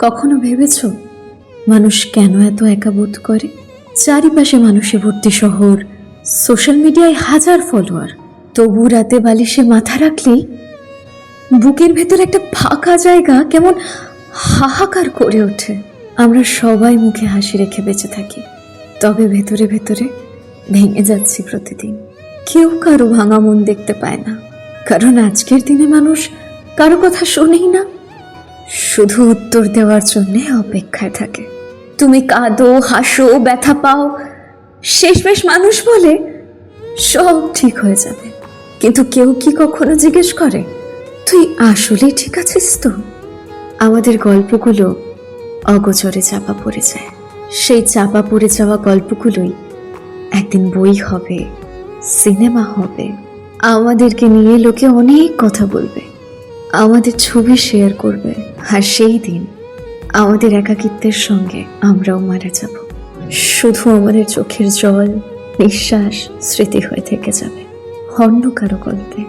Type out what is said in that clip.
কখনো ভেবেছো মানুষ কেন এত একা বোধ করে? চারিপাশে মানুষে ভর্তি শহর, সোশ্যাল মিডিয়ায় হাজার ফলোয়ার, তবু রাতে বালিশে মাথা রাখলেই বুকের ভেতর একটা ফাঁকা জায়গা কেমন হাহাকার করে ওঠে। আমরা সবাই মুখে হাসি রেখে বেঁচে থাকি, তবে ভেতরে ভেতরে ভেঙে যাচ্ছি প্রতিদিন। কেউ কারো ভাঙা মন দেখতে পায় না, কারণ আজকের দিনে মানুষ কারো কথা শোনেই না, শুধু উত্তর দেওয়ার জন্য অপেক্ষায় থাকে। তুমি কাঁদো, হাসো, ব্যথা পাও, শেষমেশ মানুষ বলে সব ঠিক হয়ে যাবে। কিন্তু কেউ কি কখনো জিজ্ঞেস করে তুই আসলেই ঠিক আছিস তো? আমাদের গল্পগুলো অগোচরে চাপা পড়ে যায়। সেই চাপা পড়ে যাওয়া গল্পগুলোই একদিন বই হবে, সিনেমা হবে, আমাদেরকে নিয়ে লোকে অনেক কথা বলবে, আমাদের ছবি শেয়ার করবে, আর সেই দিন আমাদের একাকিত্বের সঙ্গে আমরাও মারা যাব। শুধু আমাদের চোখের জল, নিঃশ্বাস স্মৃতি হয়ে থেকে যাবে অন্য কারো গল্পে।